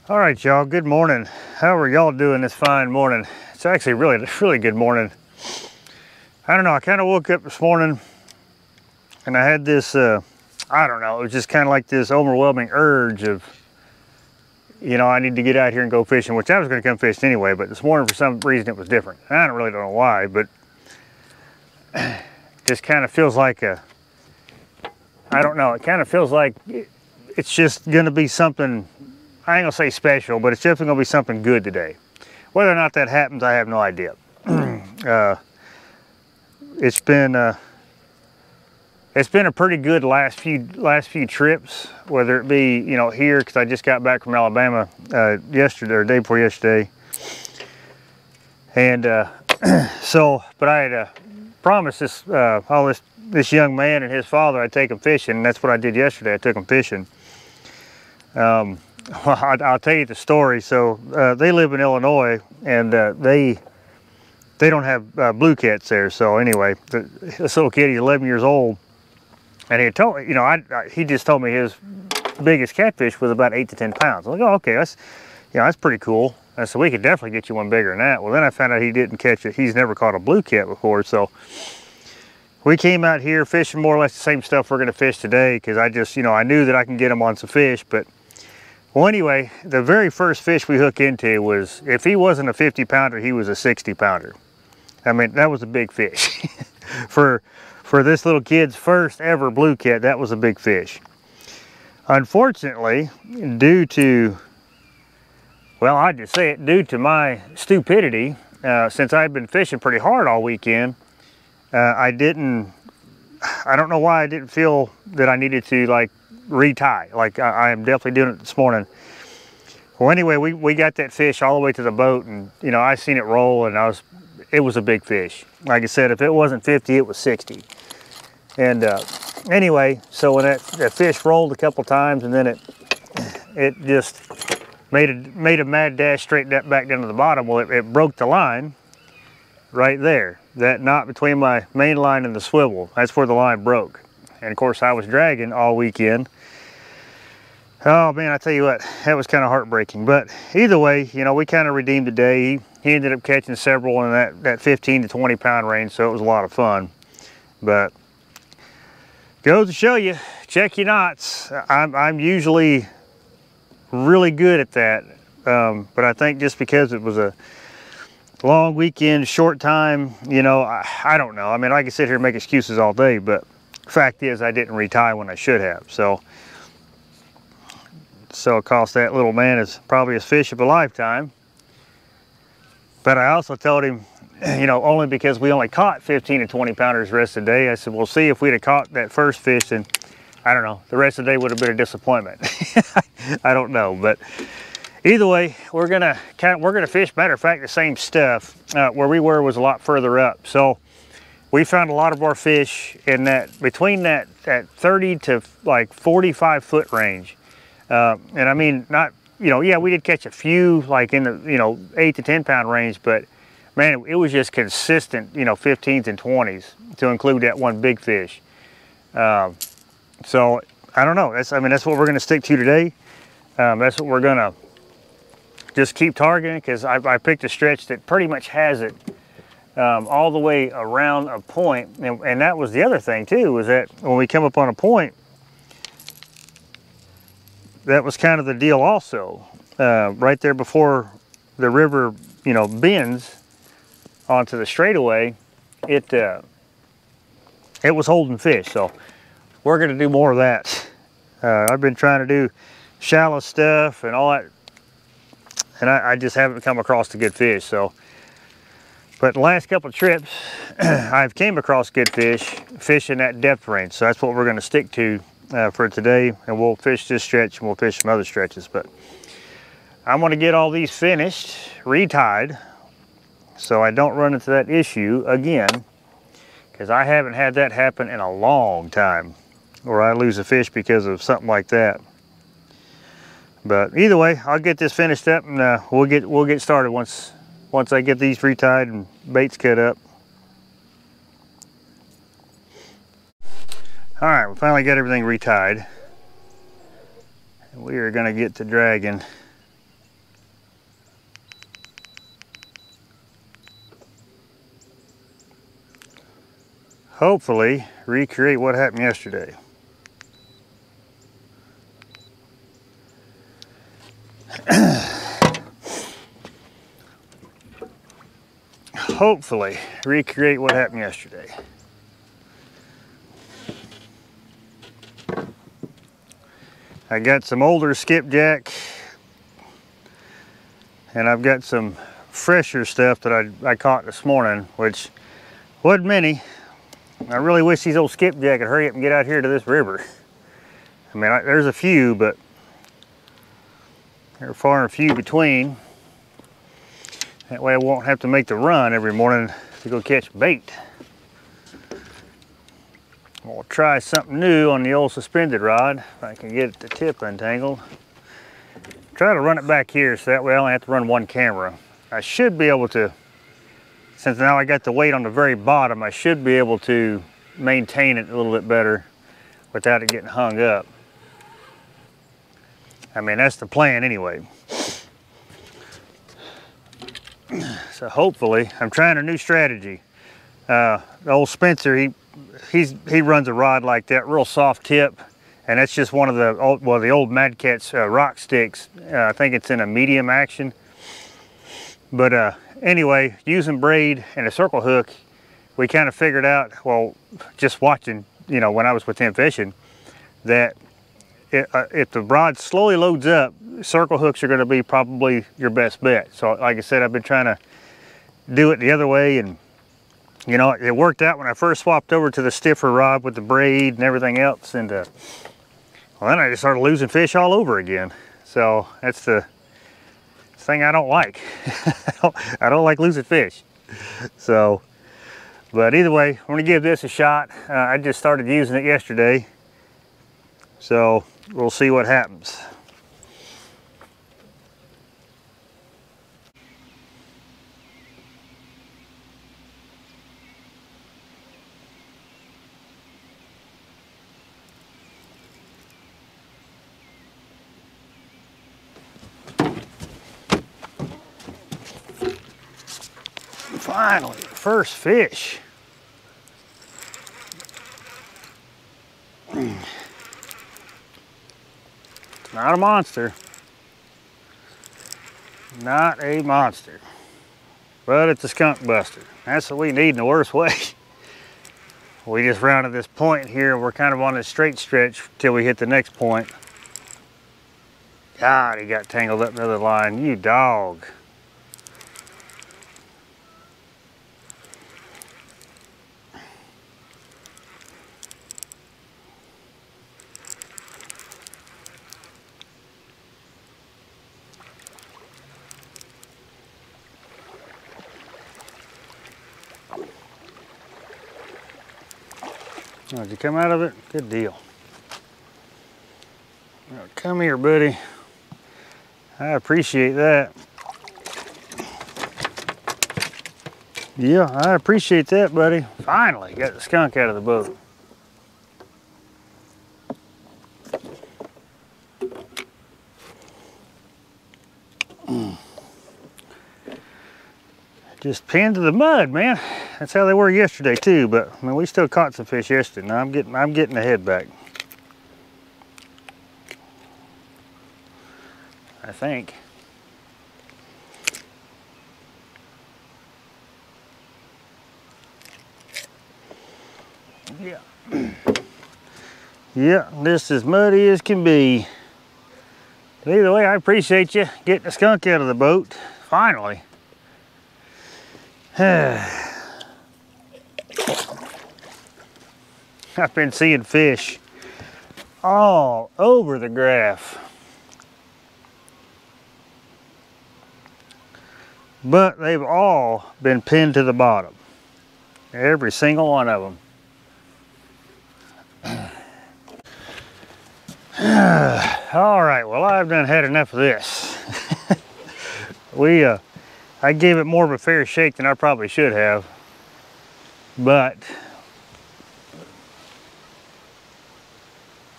All right, y'all, good morning. How are y'all doing this fine morning? It's actually really good morning. I don't know, I kind of woke up this morning and I had this, I don't know, it was just kind of like this overwhelming urge of, I need to get out here and go fishing, which I was going to come fish anyway, but this morning for some reason it was different. I don't know why, but just kind of feels like I don't know, it kind of feels like it's just going to be something, I ain't gonna say special, but it's definitely gonna be something good today. Whether or not that happens, I have no idea. It's been a pretty good last few trips, whether it be here, because I just got back from Alabama yesterday or day before yesterday, and but I had promised this young man and his father I'd take him fishing, and that's what I did yesterday. I took him fishing. Well, I'll tell you the story. So they live in Illinois, and they don't have blue cats there. So anyway, this little kid, he's 11 years old, and he told me, he just told me his biggest catfish was about 8 to 10 pounds. I'm like, oh, okay, that's pretty cool. And so we could definitely get you one bigger than that. Well, then I found out he didn't catch it. He's never caught a blue cat before. So we came out here fishing more or less the same stuff we're going to fish today, because I just, I knew that I can get him on some fish, but well, anyway, the very first fish we hooked into was, if he wasn't a 50 pounder, he was a 60 pounder. I mean, that was a big fish. For this little kid's first ever blue cat, that was a big fish. Unfortunately, due to my stupidity, since I'd been fishing pretty hard all weekend, I don't know why I didn't feel that I needed to retie. I am definitely doing it this morning. Well, anyway, we got that fish all the way to the boat, and I seen it roll, and it was a big fish. Like I said, if it wasn't 50, it was 60. And anyway, so when that fish rolled a couple times, and then it just made a mad dash straight back down to the bottom. Well, it broke the line right there. That knot between my main line and the swivel, that's where the line broke. And of course, I was dragging all weekend. Oh man, I tell you what, that was kind of heartbreaking. But either way, we kind of redeemed the day. He ended up catching several in that 15 to 20 pound range, so it was a lot of fun. But goes to show you, check your knots. I'm usually really good at that, but I think just because it was a long weekend, short time, I don't know. I mean, I can sit here and make excuses all day, but fact is I didn't retie when I should have. So it cost that little man probably his fish of a lifetime. But I also told him, only because we only caught 15 to 20 pounders the rest of the day, I said, we'll see, if we'd have caught that first fish, then I don't know, the rest of the day would have been a disappointment. I don't know, but either way, we're gonna fish, matter of fact, the same stuff. Where we were was a lot further up. So we found a lot of our fish in between that 30 to 45 foot range. And I mean, not, yeah, we did catch a few in the, 8 to 10 pound range, but man, it was just consistent, 15s and 20s to include that one big fish. So I don't know, that's what we're gonna stick to today. That's what we're gonna just keep targeting, because I picked a stretch that pretty much has it all the way around a point. And that was the other thing too, was that when we come up on a point, that was kind of the deal also. Right there before the river, bends onto the straightaway, it was holding fish. So we're gonna do more of that. I've been trying to do shallow stuff and all that, and I just haven't come across a good fish. So, but the last couple of trips, I've came across good fish in that depth range. So that's what we're gonna stick to for today, and we'll fish this stretch and we'll fish some other stretches. But I'm gonna get all these finished, retied, so I don't run into that issue again, because I haven't had that happen in a long time, where I lose a fish because of something like that. But either way, I'll get this finished up, and we'll get started once I get these retied and baits cut up. All right, we finally got everything retied. We are gonna get to dragging hopefully recreate what happened yesterday. Hopefully recreate what happened yesterday. I got some older skipjack, and I've got some fresher stuff that I caught this morning, which wasn't many. I really wish these old skipjack could hurry up and get out here to this river. I mean, there's a few, but they're far and few between. That way I won't have to make the run every morning to go catch bait. We'll try something new on the old suspended rod, if I can get the tip untangled. Try to run it back here so that way I only have to run one camera. I should be able to, since now I got the weight on the very bottom, I should be able to maintain it a little bit better without it getting hung up. I mean, that's the plan anyway. So hopefully, I'm trying a new strategy. The old Spencer, he runs a rod like that, real soft tip, and that's just one of the old Mad Cat's rock sticks. I think it's in a medium action. But anyway, using braid and a circle hook, we kind of figured out, well, just watching, you know, when I was with him fishing, that if the rod slowly loads up, circle hooks are going to be probably your best bet. So like I said, I've been trying to do it the other way, and you know, it worked out when I first swapped over to the stiffer rod with the braid and everything else, and well, then I just started losing fish all over again. So that's the thing I don't like. I don't like losing fish. So, but either way, I'm going to give this a shot. I just started using it yesterday, so we'll see what happens. Finally, first fish. It's not a monster. Not a monster. But it's a skunk buster. That's what we need in the worst way. We just rounded this point here. We're kind of on this straight stretch till we hit the next point. God, he got tangled up in the other line. You dog. Oh, did you come out of it? Good deal. Now, come here, buddy. I appreciate that. Yeah, I appreciate that, buddy. Finally got the skunk out of the boat. Just pinned to the mud, man. That's how they were yesterday too, but I mean, we still caught some fish yesterday. Now I'm getting the head back. I think. Yeah. Yeah, this is muddy as can be. But either way, I appreciate you getting the skunk out of the boat. Finally. I've been seeing fish all over the graph, but they've all been pinned to the bottom. Every single one of them. All right, well, I've done had enough of this. I gave it more of a fair shake than I probably should have, but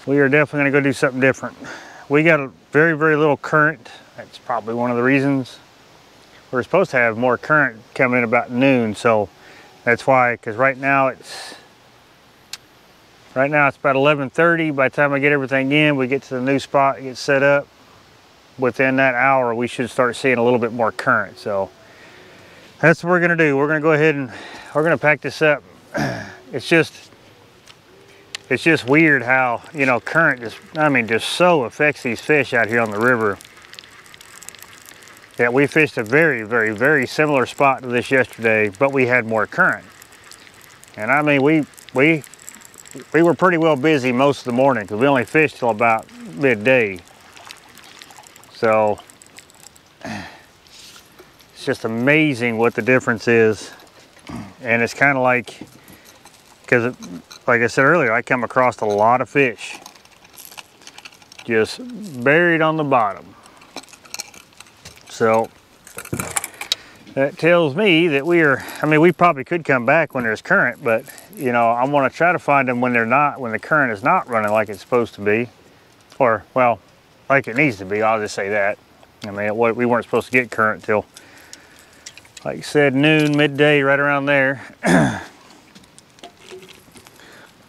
we are definitely going to go do something different. We got a very, very little current. That's probably one of the reasons. We're supposed to have more current coming in about noon, so that's why, because right now it's Right now it's about 11:30. By the time I get everything in, we get to the new spot, get set up. Within that hour, we should start seeing a little bit more current. So that's what we're gonna do. We're gonna go ahead and we're gonna pack this up. It's just weird how, you know, current just so affects these fish out here on the river. Yeah, we fished a very, very, very similar spot to this yesterday, but we had more current. And I mean, we were pretty well busy most of the morning because we only fished till about midday. So it's just amazing what the difference is. And it's kind of like, because like I said earlier, I come across a lot of fish just buried on the bottom. So that tells me that we probably could come back when there's current, but you know, I want to try to find them when the current is not running like it's supposed to be, or well, like it needs to be. I'll just say that. I mean, we weren't supposed to get current till, like I said, noon, midday, right around there.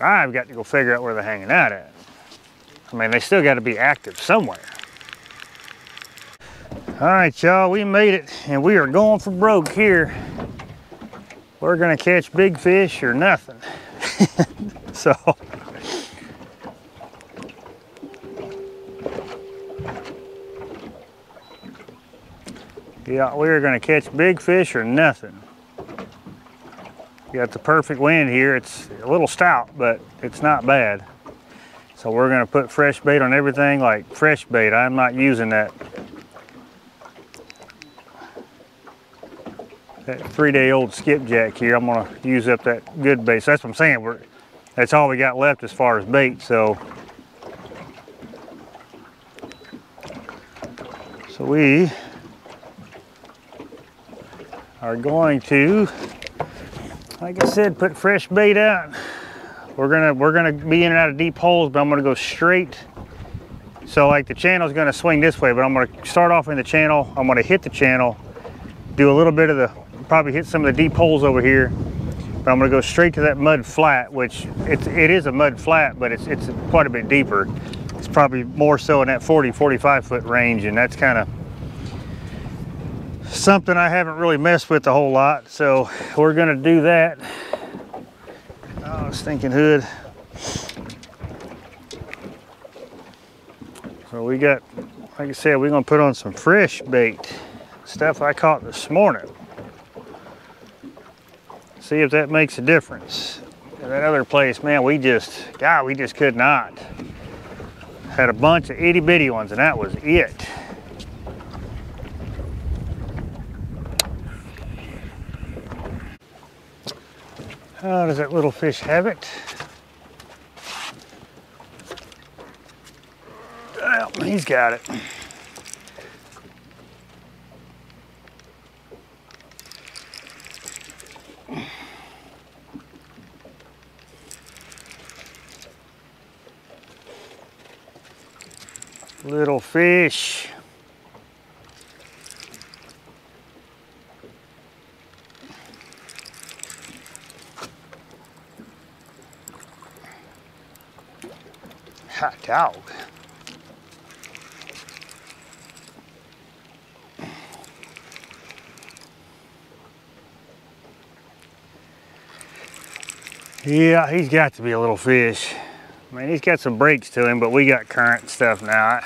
I've got to go figure out where they're hanging out at. I mean, they still got to be active somewhere. All right, y'all, we made it, and we are going for broke here. We're gonna catch big fish or nothing. So, yeah, we're gonna catch big fish or nothing. Got the perfect wind here. It's a little stout, but it's not bad. So we're gonna put fresh bait on everything, like fresh bait. I'm not using that 3-day-old skipjack here. I'm gonna use up that good bait. So that's what I'm saying. That's all we got left as far as bait. So we are going to, like I said, put fresh bait out. We're gonna be in and out of deep holes, but I'm gonna go straight. So like the channel's gonna swing this way, but I'm gonna start off in the channel. I'm gonna hit the channel, do a little bit of probably hit some of the deep holes over here, but I'm gonna go straight to that mud flat, which it is a mud flat, but it's quite a bit deeper. It's probably more so in that 40-45 foot range, and that's kind of something I haven't really messed with a whole lot. So we're gonna do that. Oh, stinking hood. So we got, like I said, we're gonna put on some fresh bait, stuff I caught this morning. See if that makes a difference. And that other place, man, we just could not. Had a bunch of itty bitty ones, and that was it. How does that little fish have it? Well, he's got it. Little fish. Hot dog. Yeah, he's got to be a little fish. I mean, he's got some breaks to him, but we got current stuff now.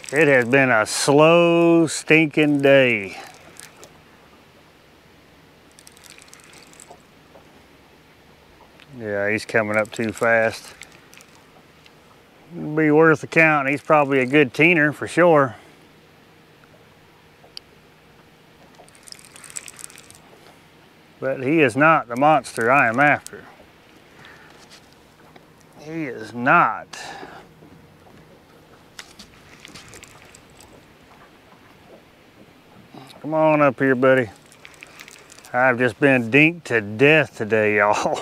It has been a slow, stinking day. Yeah, he's coming up too fast. It'll be worth the count. He's probably a good teener for sure. But he is not the monster I am after. He is not. Come on up here, buddy. I've just been dinked to death today, y'all.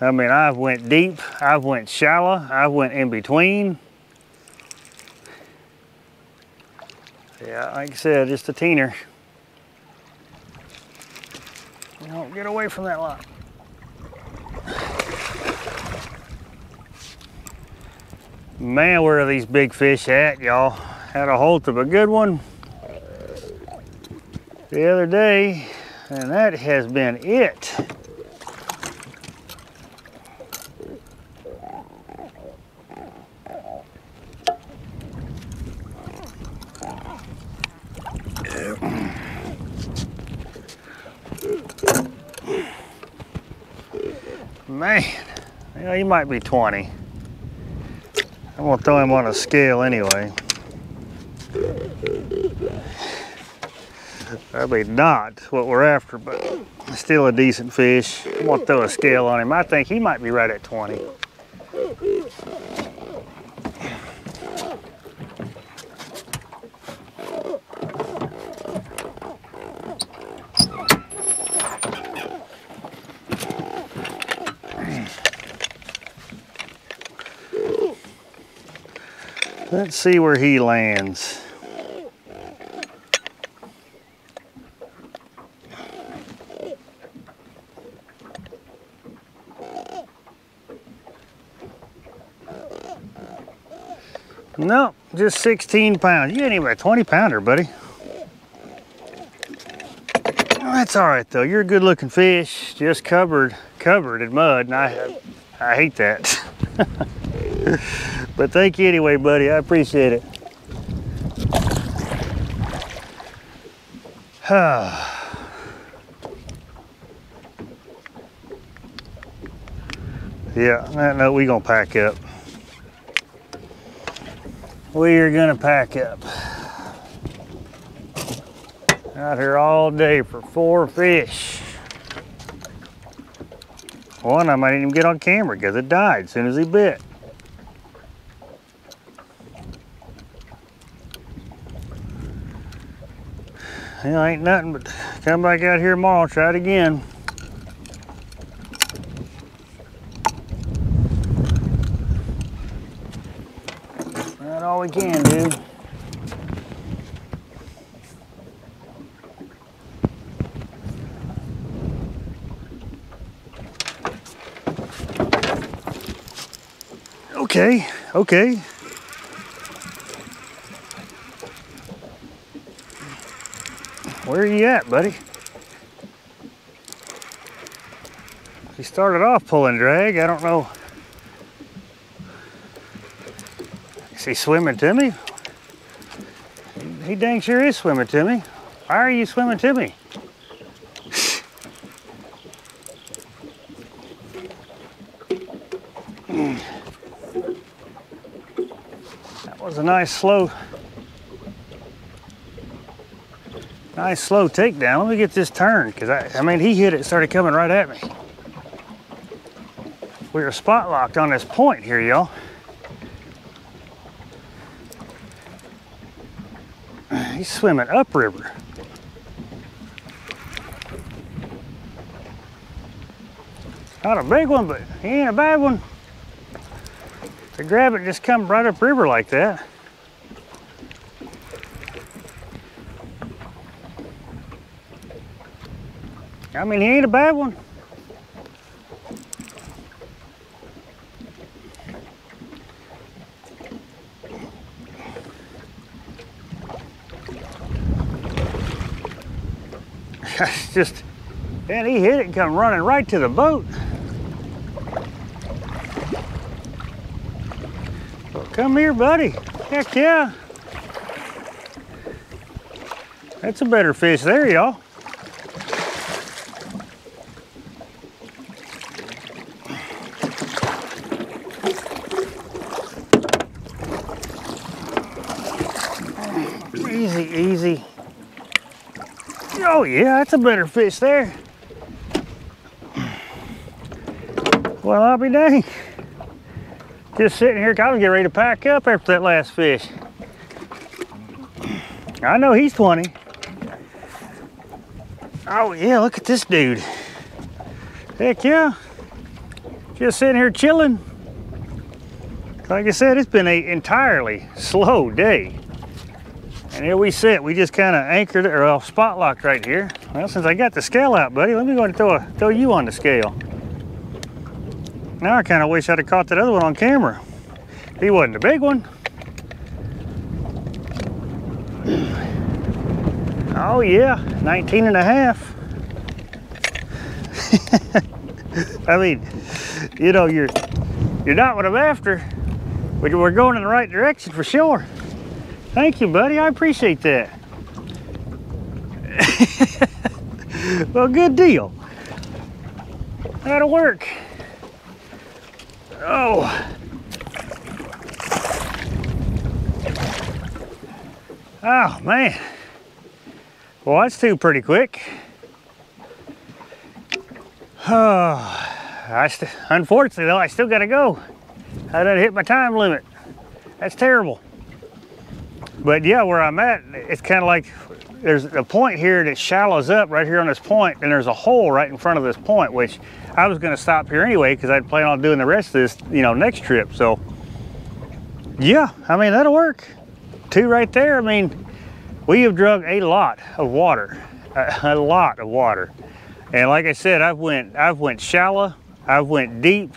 I mean, I've went deep, I've went shallow, I've went in between. Yeah, like I said, just a teener. Don't get away from that line. Man, where are these big fish at, y'all? Had a hold of a good one the other day, and that has been it. Man, yeah, he might be 20. I'm gonna throw him on a scale anyway. Probably not what we're after, but still a decent fish. I'm gonna throw a scale on him. I think he might be right at 20. Let's see where he lands. No, just 16 pounds. You ain't even a 20 pounder, buddy. That's all right though. You're a good looking fish, just covered in mud, and I hate that. But thank you anyway, buddy. I appreciate it. Yeah, no, we gonna pack up. We are gonna pack up. Out here all day for 4 fish. One I might even get on camera because it died as soon as he bit. Well, ain't nothing but come back out here tomorrow, try it again. That's all we can do. Okay, okay. Where are you at, buddy? He started off pulling drag. I don't know. Is he swimming to me? He dang sure is swimming to me. Why are you swimming to me? That was a nice slow takedown. Let me get this turned, because I mean, he hit it, started coming right at me. We were spot locked on this point here, y'all. He's swimming upriver. Not a big one, but he ain't a bad one. To grab it, just come right upriver like that. I mean, he ain't a bad one. It's just, man, he hit it and come running right to the boat. Well, come here, buddy. Heck yeah. That's a better fish there, y'all. Easy, easy. Oh yeah, that's a better fish there. Well, I'll be dang. Just sitting here, I was getting ready to pack up after that last fish. I know he's 20. Oh yeah, look at this dude. Heck yeah. Just sitting here chilling. Like I said, it's been an entirely slow day. And here we sit, we just kind of anchored it, or spot locked right here. Well, since I got the scale out, buddy, let me go and throw you on the scale. Now I kind of wish I'd have caught that other one on camera. He wasn't a big one. Oh yeah, 19 and a half. I mean, you know, you're not what I'm after, but we're going in the right direction for sure. Thank you, buddy. I appreciate that. Well, good deal. That'll work. Oh. Oh, man. Well, that's two pretty quick. Oh, unfortunately, though, I still got to go. I done hit my time limit. That's terrible. But yeah, where I'm at, it's kind of like there's a point here that shallows up right here on this point, and there's a hole right in front of this point, which I was going to stop here anyway because I'd plan on doing the rest of this, you know, next trip. So yeah, I mean, that'll work. Two right there. I mean, we have drug a lot of water, a lot of water. And like I said, I've went shallow, I've went deep,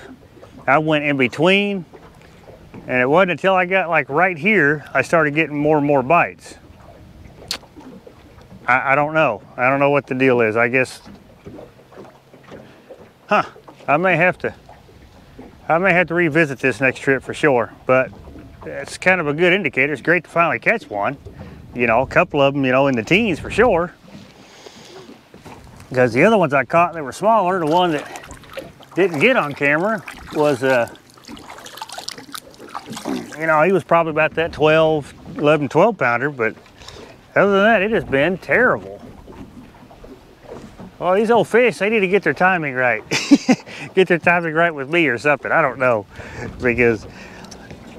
I went in between, and it wasn't until I got like right here, I started getting more and more bites. I don't know. I don't know what the deal is. I guess, I may have to revisit this next trip for sure, but it's kind of a good indicator. It's great to finally catch one. You know, a couple of them, you know, in the teens for sure. Because the other ones I caught, they were smaller. The one that didn't get on camera was, you know, he was probably about that 11, 12 pounder, but other than that, it has been terrible. Well, these old fish, they need to get their timing right. Get their timing right with me or something. I don't know, because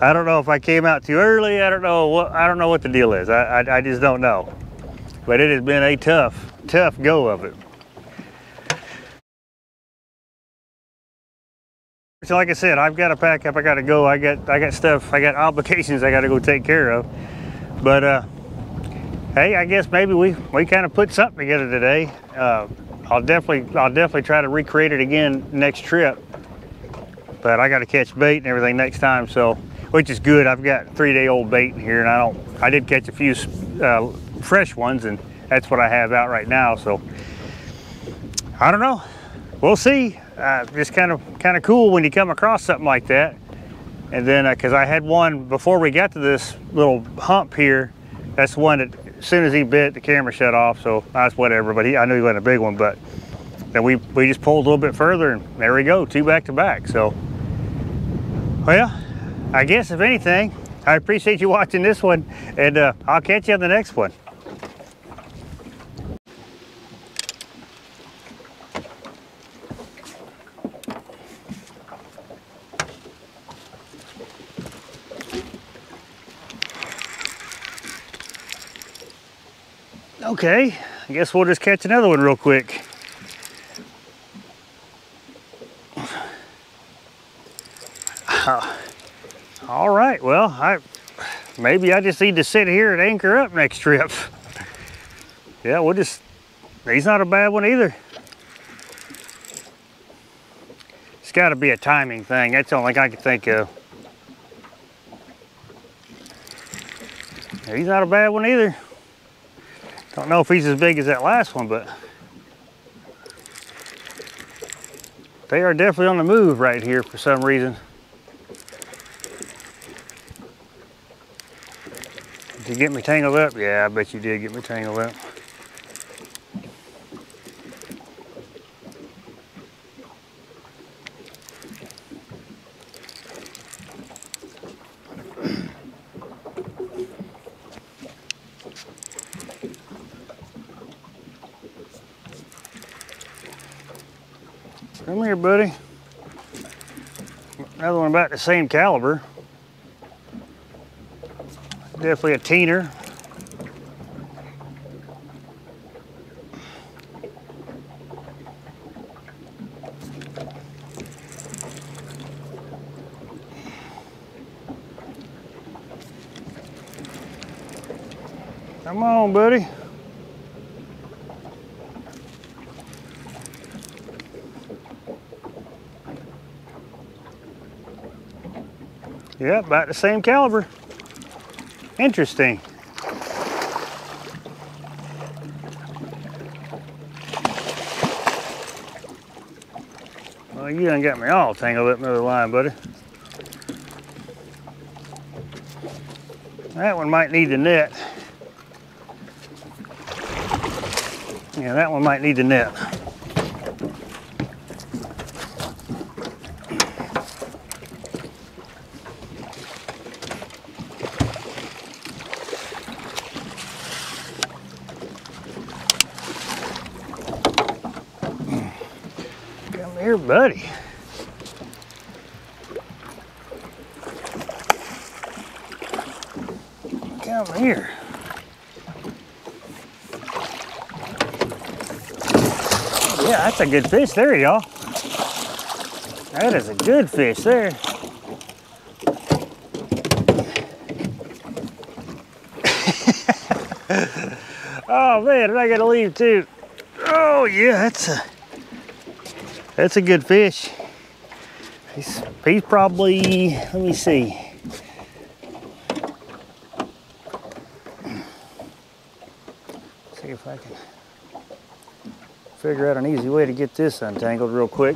I don't know if I came out too early. I don't know what the deal is. I just don't know. But it has been a tough go of it. So like I said, I've got to pack up. I got to go. I got stuff. I got obligations I got to go take care of. But hey, I guess maybe we kind of put something together today. I'll definitely try to recreate it again next trip. But I got to catch bait and everything next time, so which is good. I've got 3-day-old bait in here, and I did catch a few fresh ones, and that's what I have out right now. So I don't know. We'll see. Just kind of cool when you come across something like that. And then because I had one before we got to this little hump here. That's the one that as soon as he bit, the camera shut off. So that's whatever. But I knew he wasn't a big one. But then we just pulled a little bit further, and there we go, 2 back to back. So well, I guess if anything, I appreciate you watching this one, and I'll catch you on the next one. Okay, I guess we'll just catch another one real quick. All right, well, maybe I just need to sit here and anchor up next trip. Yeah, he's not a bad one either. It's got to be a timing thing. That's the only thing I can think of. He's not a bad one either. Don't know if he's as big as that last one, but they are definitely on the move right here for some reason. Did you get me tangled up? Yeah, I bet you did get me tangled up. Come here, buddy. Another one about the same caliber. Definitely a teener. Come on, buddy. Yeah, about the same caliber. Interesting. Well, you done got me all tangled up in another line, buddy. That one might need the net. Yeah, that one might need the net. Come here, buddy. Come here. Yeah, that's a good fish there, y'all. That is a good fish there. Oh man, and I gotta leave too. Oh yeah, that's a good fish. He's probably, let me see. See if I can figure out an easy way to get this untangled real quick.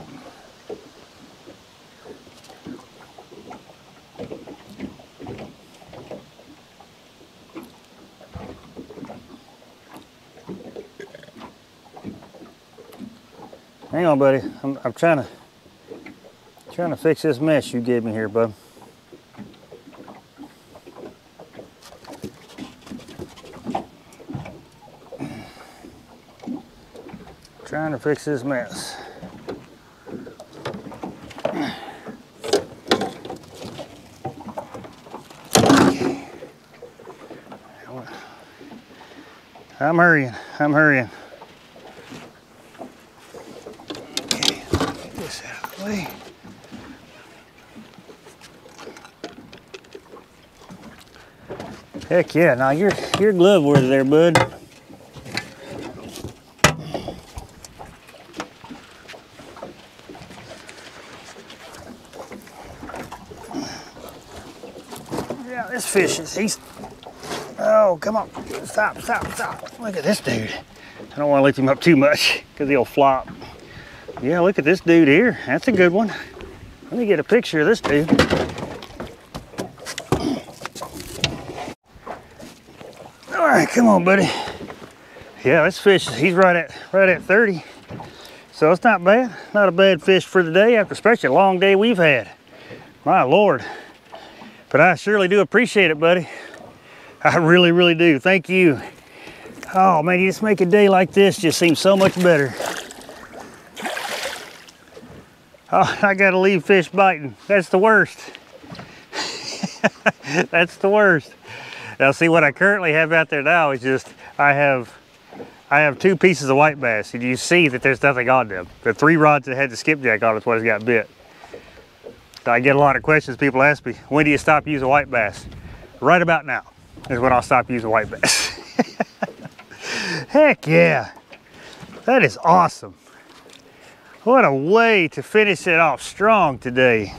Hang on, buddy. I'm trying to fix this mess you gave me here, bud. Trying to fix this mess. I'm hurrying. I'm hurrying. Okay, get this out of the way. Heck yeah! Now you're glove worthy there, bud. Yeah, this fish he's. Oh, come on. Stop, stop, stop. Look at this dude. I don't want to lift him up too much because he'll flop. Yeah, look at this dude here. That's a good one. Let me get a picture of this dude. All right, come on, buddy. Yeah, this fish, he's right at 30. So it's not bad. Not a bad fish for the day, after especially a long day we've had. My Lord. But I surely do appreciate it, buddy. I really, really do. Thank you. Oh man, you just make a day like this just seem so much better. Oh, I gotta leave fish biting. That's the worst. That's the worst. Now see, what I currently have out there now is just, I have 2 pieces of white bass, and you see that there's nothing on them. The 3 rods that had the skipjack on is what has got bit. So I get a lot of questions. People ask me, when do you stop using white bass? Right about now is when I'll stop using white bass. Heck yeah, that is awesome. What a way to finish it off strong today.